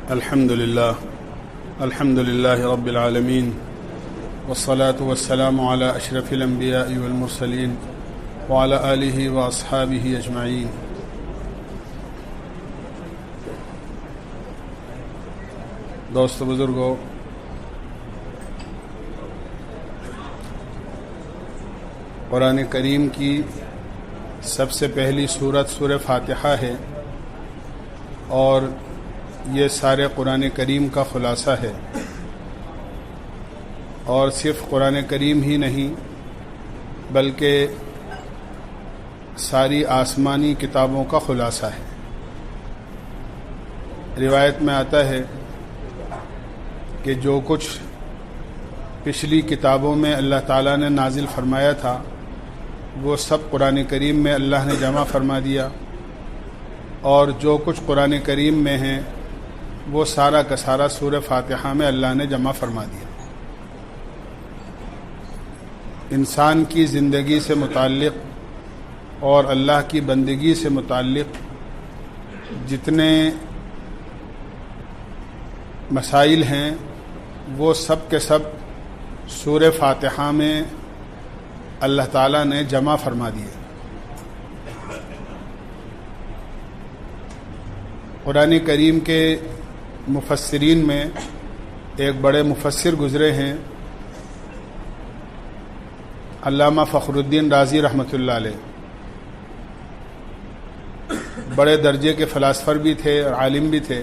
الحمد لله رب العالمين والصلاة والسلام على أشرف الأنبياء والمرسلين وعلى آله وأصحابه أجمعين. دوست بزرگو، قرآن کریم کی سب سے پہلی سورت سورہ فاتحہ ہے اور یہ سارے قرآن کریم کا خلاصہ ہے، اور صرف قرآن کریم ہی نہیں بلکہ ساری آسمانی کتابوں کا خلاصہ ہے۔ روایت میں آتا ہے کہ جو کچھ پچھلی کتابوں میں اللہ تعالیٰ نے نازل فرمایا تھا وہ سب قرآن کریم میں اللہ نے جمع فرما دیا، اور جو کچھ قرآن کریم میں ہیں وہ سارا کا سارا سورہ فاتحہ میں اللہ نے جمع فرما دیا۔ انسان کی زندگی سے متعلق اور اللہ کی بندگی سے متعلق جتنے مسائل ہیں وہ سب کے سب سورہ فاتحہ میں اللہ تعالیٰ نے جمع فرما دیے۔ قرآن کریم کے مفسرین میں ایک بڑے مفسر گزرے ہیں، علامہ فخر الدین رازی رحمۃ اللہ علیہ، بڑے درجے کے فلاسفر بھی تھے اور عالم بھی تھے۔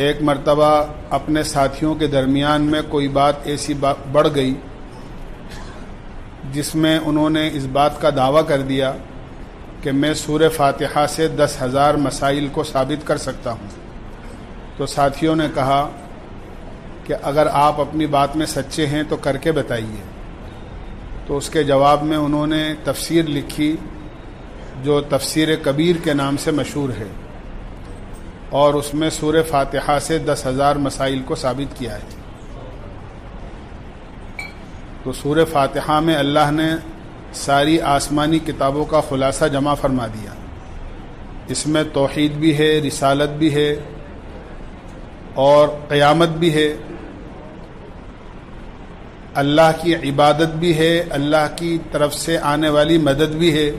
ایک مرتبہ اپنے ساتھیوں کے درمیان میں کوئی بات ایسی بڑھ گئی جس میں انہوں نے اس بات کا دعویٰ کر دیا کہ میں سورہ فاتحہ سے 10,000 مسائل کو ثابت کر سکتا ہوں۔ تو ساتھیوں نے کہا کہ اگر آپ اپنی بات میں سچے ہیں تو کر کے بتائیے۔ تو اس کے جواب میں انہوں نے تفسیر لکھی جو تفسیر کبیر کے نام سے مشہور ہے، اور اس میں سورہ فاتحہ سے 10,000 مسائل کو ثابت کیا ہے۔ تو سورہ فاتحہ میں اللہ نے ساری آسمانی کتابوں کا خلاصہ جمع فرما دیا۔ اس میں توحید بھی ہے، رسالت بھی ہے اور قیامت بھی ہے، اللہ کی عبادت بھی ہے، اللہ کی طرف سے آنے والی مدد بھی ہے،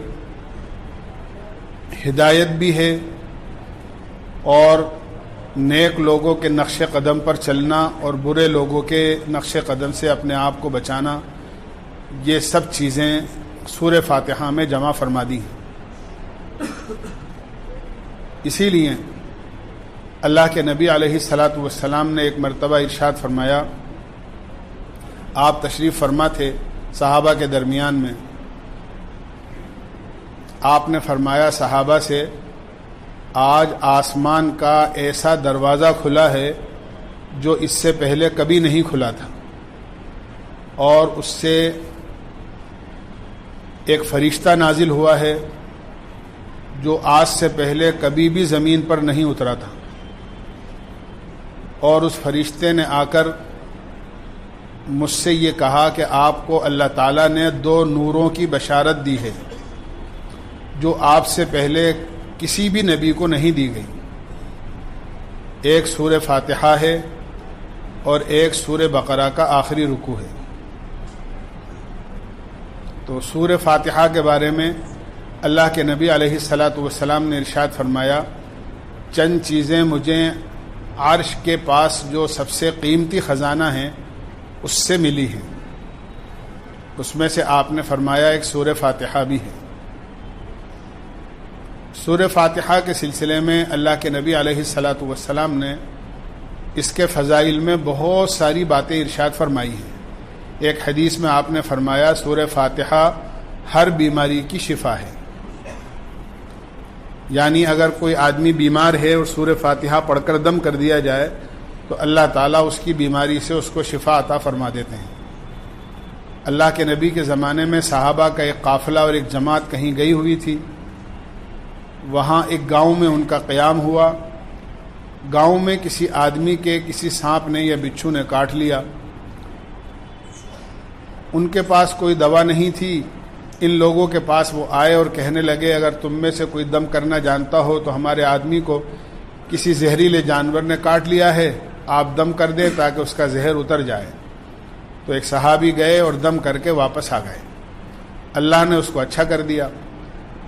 ہدایت بھی ہے، اور نیک لوگوں کے نقش قدم پر چلنا اور برے لوگوں کے نقش قدم سے اپنے آپ کو بچانا، یہ سب چیزیں سورہ فاتحہ میں جمع فرما دی ہیں۔ اسی لیے اللہ کے نبی علیہ الصلاۃ والسلام نے ایک مرتبہ ارشاد فرمایا، آپ تشریف فرما تھے صحابہ کے درمیان میں، آپ نے فرمایا صحابہ سے، آج آسمان کا ایسا دروازہ کھلا ہے جو اس سے پہلے کبھی نہیں کھلا تھا، اور اس سے ایک فرشتہ نازل ہوا ہے جو آج سے پہلے کبھی بھی زمین پر نہیں اترا تھا، اور اس فرشتے نے آ کر مجھ سے یہ کہا کہ آپ کو اللہ تعالیٰ نے 2 نوروں کی بشارت دی ہے جو آپ سے پہلے کسی بھی نبی کو نہیں دی گئی، ایک سورہ فاتحہ ہے اور ایک سورہ بقرہ کا آخری رکوع ہے۔ تو سورہ فاتحہ کے بارے میں اللہ کے نبی علیہ الصلاۃ والسلام نے ارشاد فرمایا، چند چیزیں مجھے عرش کے پاس جو سب سے قیمتی خزانہ ہیں اس سے ملی ہیں، اس میں سے آپ نے فرمایا ایک سورہ فاتحہ بھی ہے۔ سورہ فاتحہ کے سلسلے میں اللہ کے نبی علیہ الصلاۃ والسلام نے اس کے فضائل میں بہت ساری باتیں ارشاد فرمائی ہیں۔ ایک حدیث میں آپ نے فرمایا سورہ فاتحہ ہر بیماری کی شفا ہے، یعنی اگر کوئی آدمی بیمار ہے اور سورہ فاتحہ پڑھ کر دم کر دیا جائے تو اللہ تعالیٰ اس کی بیماری سے اس کو شفا عطا فرما دیتے ہیں۔ اللہ کے نبی کے زمانے میں صحابہ کا ایک قافلہ اور ایک جماعت کہیں گئی ہوئی تھی، وہاں ایک گاؤں میں ان کا قیام ہوا۔ گاؤں میں کسی آدمی کے کسی سانپ نے یا بچھو نے کاٹ لیا، ان کے پاس کوئی دوا نہیں تھی ان لوگوں کے پاس وہ آئے اور کہنے لگے اگر تم میں سے کوئی دم کرنا جانتا ہو تو ہمارے آدمی کو کسی زہریلے جانور نے کاٹ لیا ہے، آپ دم کر دیں تاکہ اس کا زہر اتر جائے۔ تو ایک صحابی گئے اور دم کر کے واپس آ گئے۔ اللہ نے اس کو اچھا کر دیا۔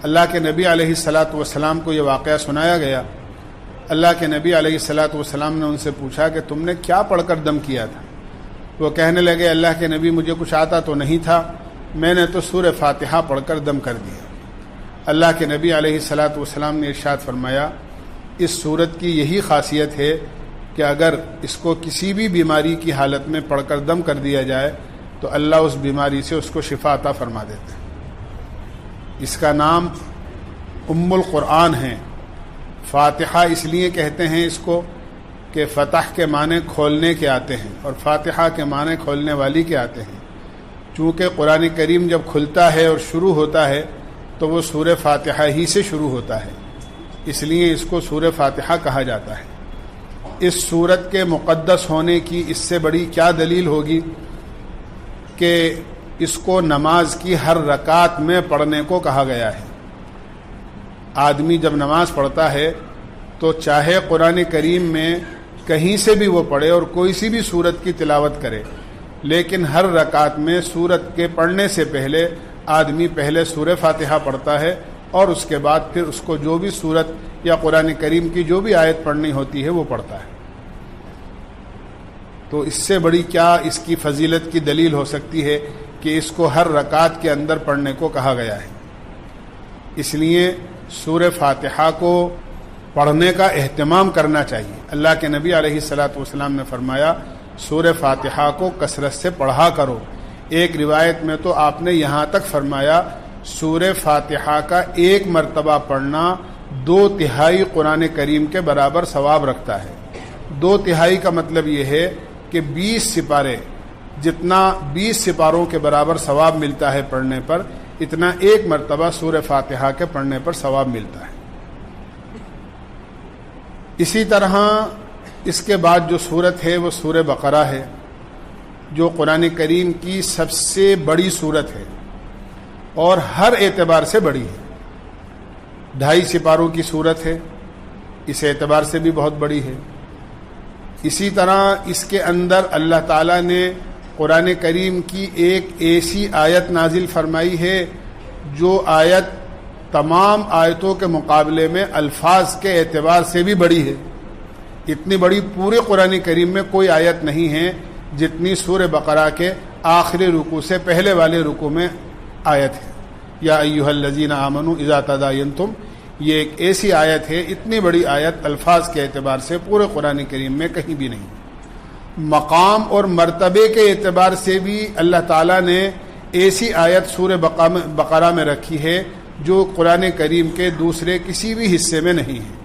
اللہ کے نبی علیہ الصلاۃ والسلام کو یہ واقعہ سنایا گیا۔ اللہ کے نبی علیہ الصلاۃ والسلام نے ان سے پوچھا کہ تم نے کیا پڑھ کر دم کیا تھا؟ وہ کہنے لگے اللہ کے نبی مجھے کچھ آتا تو نہیں تھا، میں نے تو سورہ فاتحہ پڑھ کر دم کر دیا۔ اللہ کے نبی علیہ الصلاۃ والسلام نے ارشاد فرمایا اس سورت کی یہی خاصیت ہے کہ اگر اس کو کسی بھی بیماری کی حالت میں پڑھ کر دم کر دیا جائے تو اللہ اس بیماری سے اس کو شفا عطا فرما دیتے ہیں۔ اس کا نام ام القرآن ہے۔ فاتحہ اس لیے کہتے ہیں اس کو کہ فتح کے معنی کھولنے کے آتے ہیں اور فاتحہ کے معنی کھولنے والی کے آتے ہیں۔ چونکہ قرآن کریم جب کھلتا ہے اور شروع ہوتا ہے تو وہ سورہ فاتحہ ہی سے شروع ہوتا ہے، اس لیے اس کو سورہ فاتحہ کہا جاتا ہے۔ اس سورت کے مقدس ہونے کی اس سے بڑی کیا دلیل ہوگی کہ اس کو نماز کی ہر رکعت میں پڑھنے کو کہا گیا ہے۔ آدمی جب نماز پڑھتا ہے تو چاہے قرآن کریم میں کہیں سے بھی وہ پڑھے اور کوئی سی بھی سورت کی تلاوت کرے، لیکن ہر رکعت میں سورت کے پڑھنے سے پہلے آدمی پہلے سورہ فاتحہ پڑھتا ہے اور اس کے بعد پھر اس کو جو بھی سورت یا قرآن کریم کی جو بھی آیت پڑھنی ہوتی ہے وہ پڑھتا ہے۔ تو اس سے بڑی کیا اس کی فضیلت کی دلیل ہو سکتی ہے کہ اس کو ہر رکعت کے اندر پڑھنے کو کہا گیا ہے۔ اس لیے سورہ فاتحہ کو پڑھنے کا اہتمام کرنا چاہیے۔ اللہ کے نبی علیہ الصلاۃ والسلام نے فرمایا سورہ فاتحہ کو کثرت سے پڑھا کرو۔ ایک روایت میں تو آپ نے یہاں تک فرمایا سورہ فاتحہ کا ایک مرتبہ پڑھنا 2/3 قرآن کریم کے برابر ثواب رکھتا ہے۔ 2/3 کا مطلب یہ ہے کہ 20 سپارے، جتنا 20 سپاروں کے برابر ثواب ملتا ہے پڑھنے پر، اتنا ایک مرتبہ سورہ فاتحہ کے پڑھنے پر ثواب ملتا ہے۔ اسی طرح اس کے بعد جو سورت ہے وہ سورہ بقرہ ہے، جو قرآن کریم کی سب سے بڑی سورت ہے اور ہر اعتبار سے بڑی ہے۔ 2.5 سپاروں کی سورت ہے، اس اعتبار سے بھی بہت بڑی ہے۔ اسی طرح اس کے اندر اللہ تعالیٰ نے قرآن کریم کی ایک ایسی آیت نازل فرمائی ہے جو آیت تمام آیتوں کے مقابلے میں الفاظ کے اعتبار سے بھی بڑی ہے۔ اتنی بڑی پورے قرآن کریم میں کوئی آیت نہیں ہے جتنی سورہ بقرہ کے آخری رکوع سے پہلے والے رکوع میں آیت ہے۔ یا ایھا الذین آمنوا اذا تداینتم، یہ ایک ایسی آیت ہے، اتنی بڑی آیت الفاظ کے اعتبار سے پورے قرآن کریم میں کہیں بھی نہیں۔ مقام اور مرتبے کے اعتبار سے بھی اللہ تعالیٰ نے ایسی آیت سورہ بقرہ میں رکھی ہے جو قرآن کریم کے دوسرے کسی بھی حصے میں نہیں ہے۔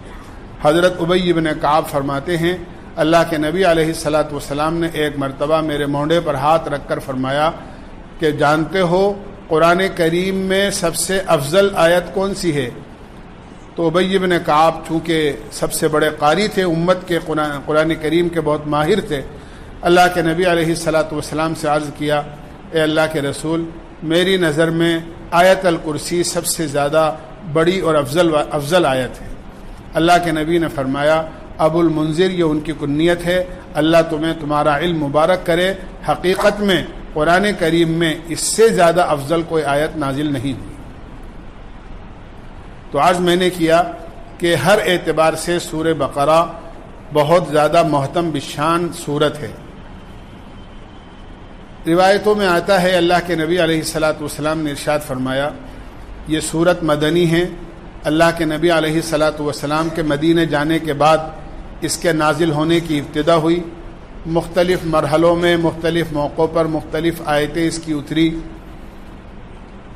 حضرت ابی بن کعب فرماتے ہیں اللہ کے نبی علیہ الصلاۃ والسلام نے ایک مرتبہ میرے مونڈے پر ہاتھ رکھ کر فرمایا کہ جانتے ہو قرآن کریم میں سب سے افضل آیت کون سی ہے؟ تو ابی بن کعب چونکہ سب سے بڑے قاری تھے امت کے، قرآن کریم کے بہت ماہر تھے، اللہ کے نبی علیہ الصلاۃ والسلام سے عرض کیا اے اللہ کے رسول، میری نظر میں آیت الکرسی سب سے زیادہ بڑی اور افضل آیت ہے۔ اللہ کے نبی نے فرمایا ابو المنذر، یہ ان کی کنیت ہے، اللہ تمہیں تمہارا علم مبارک کرے، حقیقت میں قرآن کریم میں اس سے زیادہ افضل کوئی آیت نازل نہیں ہوئی۔ تو آج میں نے کیا کہ ہر اعتبار سے سورہ بقرہ بہت زیادہ محتم بشان سورت ہے۔ روایتوں میں آتا ہے اللہ کے نبی علیہ الصلاۃ والسلام نے ارشاد فرمایا یہ سورت مدنی ہے۔ اللہ کے نبی علیہ الصلاۃ والسلام کے مدینے جانے کے بعد اس کے نازل ہونے کی ابتدا ہوئی، مختلف مرحلوں میں مختلف موقعوں پر مختلف آیتیں اس کی اتری،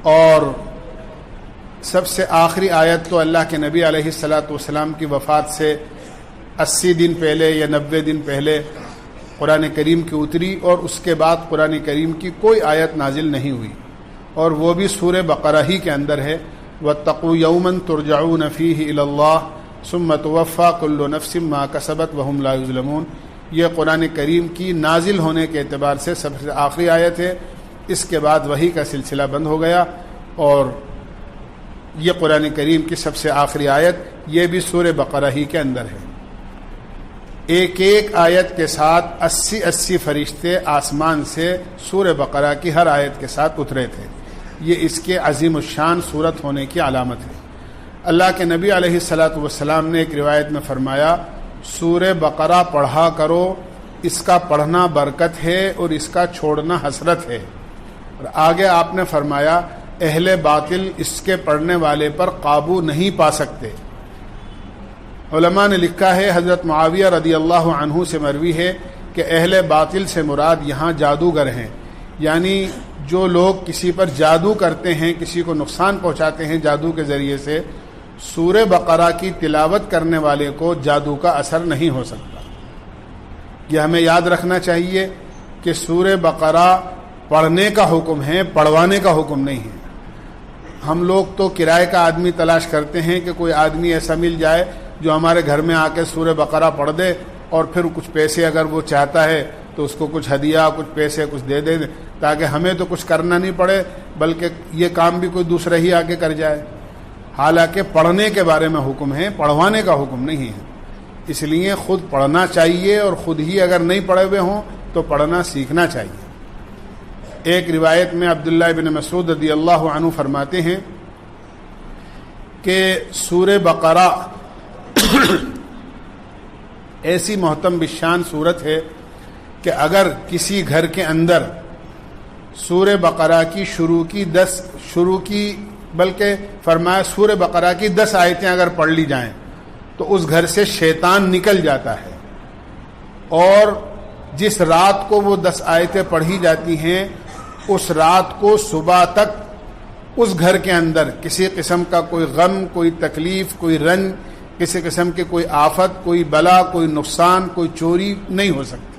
اور سب سے آخری آیت تو اللہ کے نبی علیہ الصلاۃ والسلام کی وفات سے 80 دن پہلے یا 90 دن پہلے قرآن کریم کی اتری، اور اس کے بعد قرآن کریم کی کوئی آیت نازل نہیں ہوئی، اور وہ بھی سورہ بقرہ ہی کے اندر ہے۔ وَاتَّقُوا يَوْمًا تُرْجَعُونَ فِيهِ إِلَى اللَّهِ ثُمَّ تُوَفَّى كُلُّ نَفْسٍ مَا كَسَبَتْ وَهُمْ لَا يُظْلَمُونَ۔ یہ قرآن کریم کی نازل ہونے کے اعتبار سے سب سے آخری آیت ہے۔ اس کے بعد وحی کا سلسلہ بند ہو گیا، اور یہ قرآن کریم کی سب سے آخری آیت، یہ بھی سورہ بقرہ ہی کے اندر ہے۔ ایک ایک آیت کے ساتھ 80 فرشتے آسمان سے سورہ بقرہ کی ہر آیت کے ساتھ اترے تھے۔ یہ اس کے عظیم الشان صورت ہونے کی علامت ہے۔ اللہ کے نبی علیہ الصلاۃ والسلام نے ایک روایت میں فرمایا، سورہ بقرہ پڑھا کرو، اس کا پڑھنا برکت ہے اور اس کا چھوڑنا حسرت ہے۔ اور آگے آپ نے فرمایا، اہل باطل اس کے پڑھنے والے پر قابو نہیں پا سکتے۔ علماء نے لکھا ہے، حضرت معاویہ رضی اللہ عنہ سے مروی ہے کہ اہل باطل سے مراد یہاں جادوگر ہیں، یعنی جو لوگ کسی پر جادو کرتے ہیں، کسی کو نقصان پہنچاتے ہیں جادو کے ذریعے سے، سورہ بقرہ کی تلاوت کرنے والے کو جادو کا اثر نہیں ہو سکتا۔ یہ ہمیں یاد رکھنا چاہیے کہ سورہ بقرہ پڑھنے کا حکم ہے، پڑھوانے کا حکم نہیں ہے۔ ہم لوگ تو کرائے کا آدمی تلاش کرتے ہیں کہ کوئی آدمی ایسا مل جائے جو ہمارے گھر میں آ کے سورہ بقرہ پڑھ دے، اور پھر کچھ پیسے اگر وہ چاہتا ہے تو اس کو کچھ ہدیہ، کچھ پیسے، کچھ دے دے، تاکہ ہمیں تو کچھ کرنا نہیں پڑے، بلکہ یہ کام بھی کوئی دوسرا ہی آگے کر جائے۔ حالانکہ پڑھنے کے بارے میں حکم ہے، پڑھوانے کا حکم نہیں ہے۔ اس لیے خود پڑھنا چاہیے، اور خود ہی اگر نہیں پڑھے ہوئے ہوں تو پڑھنا سیکھنا چاہیے۔ ایک روایت میں عبداللہ بن مسعود رضی اللہ عنہ فرماتے ہیں کہ سورہ بقرہ ایسی محتم بالشان صورت ہے کہ اگر کسی گھر کے اندر سورہ بقرہ کی بلکہ فرمایا سورہ بقرہ کی 10 آیتیں اگر پڑھ لی جائیں تو اس گھر سے شیطان نکل جاتا ہے، اور جس رات کو وہ 10 آیتیں پڑھی جاتی ہیں، اس رات کو صبح تک اس گھر کے اندر کسی قسم کا کوئی غم، کوئی تکلیف، کوئی رنج، کسی قسم کی کوئی آفت، کوئی بلا، کوئی نقصان، کوئی چوری نہیں ہو سکتی۔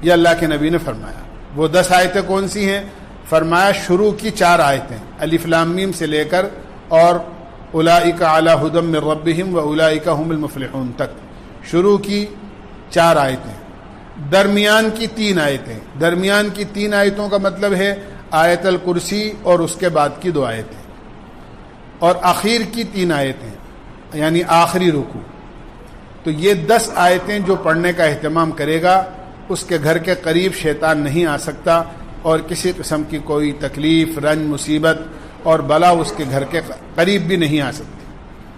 یہ اللہ کے نبی نے فرمایا۔ وہ 10 آیتیں کون سی ہیں؟ فرمایا شروع کی 4 آیتیں، الف لام میم سے لے کر اور اولئک علی ھدی من ربہم واولئک ھم المفلحون تک، شروع کی 4 آیتیں، درمیان کی 3 آیتیں۔ درمیان کی 3 آیتوں کا مطلب ہے آیت الکرسی اور اس کے بعد کی 2 آیتیں، اور آخر کی 3 آیتیں یعنی آخری رکوع۔ تو یہ 10 آیتیں جو پڑھنے کا اہتمام کرے گا، اس کے گھر کے قریب شیطان نہیں آ سکتا، اور کسی قسم کی کوئی تکلیف، رنج، مصیبت اور بلا اس کے گھر کے قریب بھی نہیں آ سکتی۔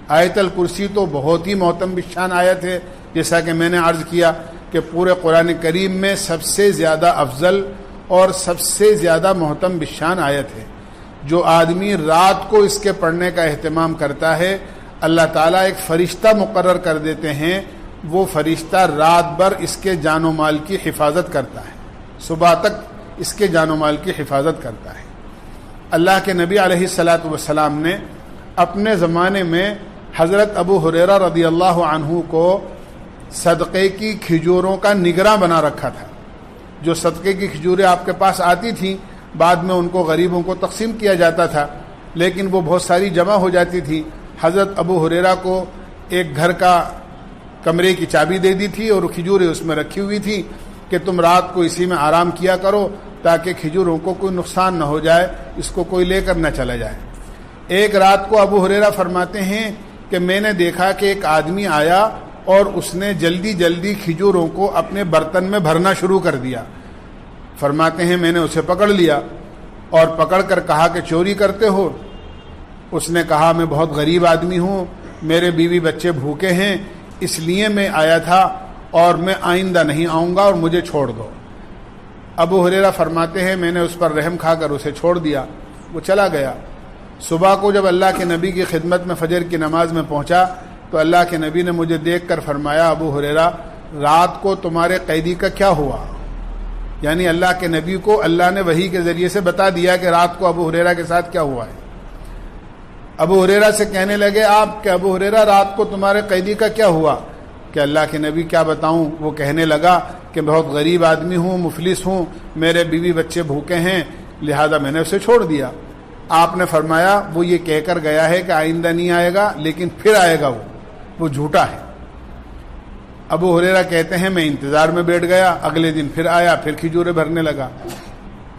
آیت الکرسی تو بہت ہی محتم بالشان آیت ہے، جیسا کہ میں نے عرض کیا کہ پورے قرآن کریم میں سب سے زیادہ افضل اور سب سے زیادہ محتم بالشان آیت ہے۔ جو آدمی رات کو اس کے پڑھنے کا اہتمام کرتا ہے، اللہ تعالیٰ ایک فرشتہ مقرر کر دیتے ہیں، وہ فرشتہ رات بھر اس کے جان و مال کی حفاظت کرتا ہے، صبح تک اس کے جان و مال کی حفاظت کرتا ہے۔ اللہ کے نبی علیہ الصلاۃ والسلام نے اپنے زمانے میں حضرت ابو ہریرہ رضی اللہ عنہ کو صدقے کی کھجوروں کا نگراں بنا رکھا تھا۔ جو صدقے کی کھجوریں آپ کے پاس آتی تھیں، بعد میں ان کو غریبوں کو تقسیم کیا جاتا تھا، لیکن وہ بہت ساری جمع ہو جاتی تھی۔ حضرت ابو ہریرہ کو ایک گھر کا کمرے کی چابی دے دی تھی، اور کھجوریں اس میں رکھی ہوئی تھی کہ تم رات کو اسی میں آرام کیا کرو، تاکہ کھجوروں کو کوئی نقصان نہ ہو جائے، اس کو کوئی لے کر نہ چلا جائے۔ ایک رات کو ابو ہریرہ فرماتے ہیں کہ میں نے دیکھا کہ ایک آدمی آیا اور اس نے جلدی جلدی کھجوروں کو اپنے برتن میں بھرنا شروع کر دیا۔ فرماتے ہیں میں نے اسے پکڑ لیا اور پکڑ کر کہا کہ چوری کرتے ہو؟ اس نے کہا میں بہت غریب آدمی ہوں، میرے بیوی بچے بھوکے ہیں، اس لیے میں آیا تھا، اور میں آئندہ نہیں آؤں گا اور مجھے چھوڑ دو۔ ابو ہریرہ فرماتے ہیں میں نے اس پر رحم کھا کر اسے چھوڑ دیا، وہ چلا گیا۔ صبح کو جب اللہ کے نبی کی خدمت میں فجر کی نماز میں پہنچا تو اللہ کے نبی نے مجھے دیکھ کر فرمایا ابو ہریرہ رات کو تمہارے قیدی کا کیا ہوا؟ یعنی اللہ کے نبی کو اللہ نے وحی کے ذریعے سے بتا دیا کہ رات کو ابو ہریرہ کے ساتھ کیا ہوا ہے۔ ابو ہریرہ سے کہنے لگے آپ کہ ابو ہریرہ رات کو تمہارے قیدی کا کیا ہوا؟ کہ اللہ کے نبی کیا بتاؤں؟ وہ کہنے لگا کہ بہت غریب آدمی ہوں، مفلس ہوں، میرے بیوی بچے بھوکے ہیں، لہذا میں نے اسے چھوڑ دیا۔ آپ نے فرمایا وہ یہ کہہ کر گیا ہے کہ آئندہ نہیں آئے گا، لیکن پھر آئے گا، وہ جھوٹا ہے۔ ابو ہریرہ کہتے ہیں میں انتظار میں بیٹھ گیا، اگلے دن پھر آیا، پھر کھجوریں بھرنے لگا۔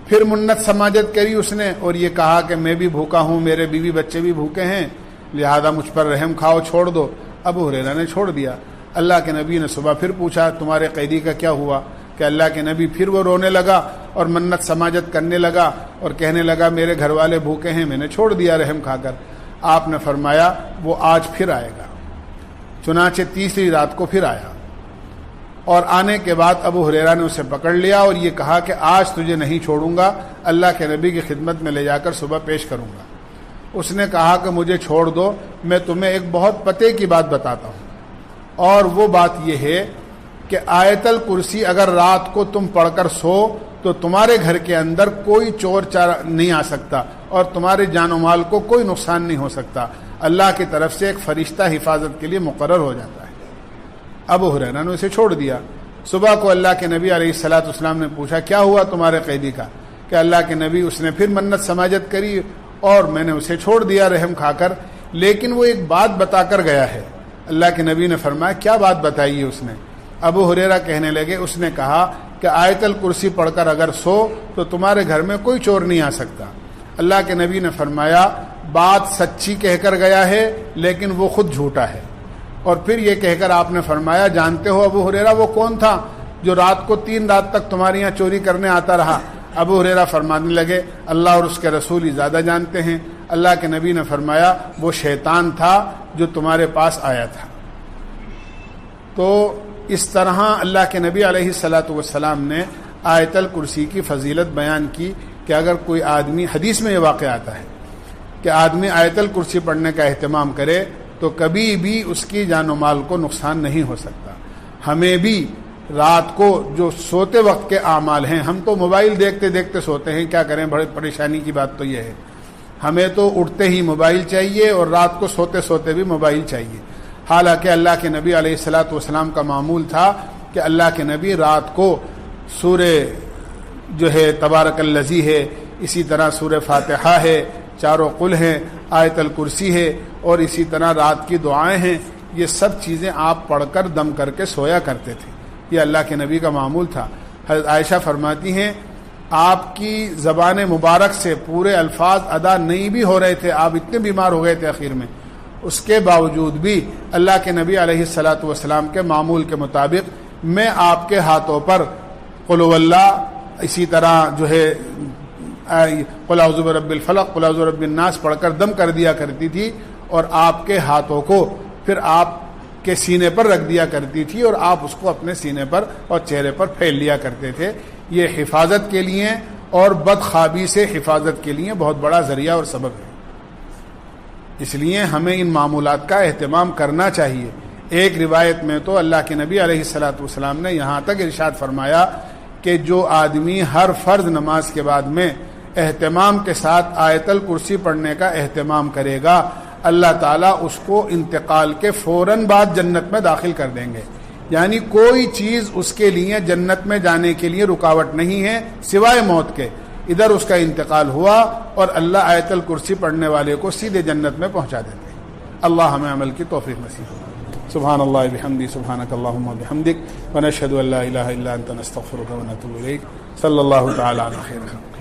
پھر منت سماجت کری اس نے اور یہ کہا کہ میں بھی بھوکا ہوں، میرے بیوی بچے بھی بھوکے ہیں، لہذا مجھ پر رحم کھاؤ، چھوڑ دو۔ ابو ہریرہ نے چھوڑ دیا۔ اللہ کے نبی نے صبح پھر پوچھا تمہارے قیدی کا کیا ہوا؟ کہ اللہ کے نبی پھر وہ رونے لگا اور منت سماجت کرنے لگا اور کہنے لگا میرے گھر والے بھوکے ہیں، میں نے چھوڑ دیا رحم کھا کر۔ آپ نے فرمایا وہ آج پھر آئے گا۔ چنانچہ تیسری رات کو پھر آیا اور آنے کے بعد ابو ہریرہ نے اسے پکڑ لیا اور یہ کہا کہ آج تجھے نہیں چھوڑوں گا، اللہ کے نبی کی خدمت میں لے جا کر صبح پیش کروں گا۔ اس نے کہا کہ مجھے چھوڑ دو، میں تمہیں ایک بہت پتے کی بات بتاتا ہوں، اور وہ بات یہ ہے کہ آیت الکرسی اگر رات کو تم پڑھ کر سو تو تمہارے گھر کے اندر کوئی چور چار نہیں آ سکتا اور تمہارے جان و مال کو کوئی نقصان نہیں ہو سکتا، اللہ کی طرف سے ایک فرشتہ حفاظت کے لیے مقرر ہو جاتا ہے۔ ابو ہریرہ نے اسے چھوڑ دیا۔ صبح کو اللہ کے نبی علیہ الصلوۃ والسلام نے پوچھا کیا ہوا تمہارے قیدی کا؟ کہ اللہ کے نبی اس نے پھر منت سماجت کری اور میں نے اسے چھوڑ دیا رحم کھا کر، لیکن وہ ایک بات بتا کر گیا ہے۔ اللہ کے نبی نے فرمایا کیا بات بتائی ہے اس نے؟ ابو ہریرہ کہنے لگے اس نے کہا کہ آیت الکرسی پڑھ کر اگر سو تو تمہارے گھر میں کوئی چور نہیں آ سکتا۔ اللہ کے نبی نے فرمایا بات سچی کہہ کر گیا ہے لیکن وہ خود جھوٹا ہے۔ اور پھر یہ کہہ کر آپ نے فرمایا جانتے ہو ابو ہریرہ وہ کون تھا جو رات کو 3 رات تک تمہارے یہاں چوری کرنے آتا رہا؟ ابو ہریرہ فرمانے لگے اللہ اور اس کے رسول ہی زیادہ جانتے ہیں۔ اللہ کے نبی نے فرمایا وہ شیطان تھا جو تمہارے پاس آیا تھا۔ تو اس طرح اللہ کے نبی علیہ الصلوۃ والسلام نے آیت الکرسی کی فضیلت بیان کی کہ اگر کوئی آدمی، حدیث میں یہ واقع آتا ہے کہ آدمی آیت الکرسی پڑھنے کا اہتمام کرے تو کبھی بھی اس کی جان و مال کو نقصان نہیں ہو سکتا۔ ہمیں بھی رات کو جو سوتے وقت کے اعمال ہیں، ہم تو موبائل دیکھتے دیکھتے سوتے ہیں، کیا کریں، بڑی پریشانی کی بات تو یہ ہے، ہمیں تو اٹھتے ہی موبائل چاہیے اور رات کو سوتے سوتے بھی موبائل چاہیے۔ حالانکہ اللہ کے نبی علیہ الصلوۃ والسلام کا معمول تھا کہ اللہ کے نبی رات کو سورہ جو ہے تبارک الذی ہے، اسی طرح سورہ فاتحہ ہے، چاروں قل ہیں، آیت الکرسی ہے اور اسی طرح رات کی دعائیں ہیں، یہ سب چیزیں آپ پڑھ کر دم کر کے سویا کرتے تھے۔ یہ اللہ کے نبی کا معمول تھا۔ حضرت عائشہ فرماتی ہیں آپ کی زبان مبارک سے پورے الفاظ ادا نہیں بھی ہو رہے تھے، آپ اتنے بیمار ہو گئے تھے آخر میں، اس کے باوجود بھی اللہ کے نبی علیہ الصلوۃ والسلام کے معمول کے مطابق میں آپ کے ہاتھوں پر قل هو اللہ، اسی طرح جو ہے قل اعوذ برب الفلق، قل اعوذ برب الناس پڑھ کر دم کر دیا کرتی تھی اور آپ کے ہاتھوں کو پھر آپ کے سینے پر رکھ دیا کرتی تھی اور آپ اس کو اپنے سینے پر اور چہرے پر پھیل لیا کرتے تھے۔ یہ حفاظت کے لیے اور بدخوابی سے حفاظت کے لیے بہت بڑا ذریعہ اور سبب ہے، اس لیے ہمیں ان معمولات کا اہتمام کرنا چاہیے۔ ایک روایت میں تو اللہ کے نبی علیہ الصلوۃ والسلام نے یہاں تک ارشاد فرمایا کہ جو آدمی ہر فرض نماز کے بعد میں اہتمام کے ساتھ آیت الکرسی پڑھنے کا اہتمام کرے گا، اللہ تعالیٰ اس کو انتقال کے فوراً بعد جنت میں داخل کر دیں گے۔ یعنی کوئی چیز اس کے لیے جنت میں جانے کے لیے رکاوٹ نہیں ہے سوائے موت کے۔ ادھر اس کا انتقال ہوا اور اللہ آیت الکرسی پڑھنے والے کو سیدھے جنت میں پہنچا دیتے ہیں۔ اللہ ہمیں عمل کی توفیق نصیب ہو۔ سبحان اللہ بحمدی، سبحانک اللہم بحمدک، ونشہد ان لا الہ الا انت نستغفرک ونتوب الیک۔ صلی اللہ تعالی علی خیر خلق۔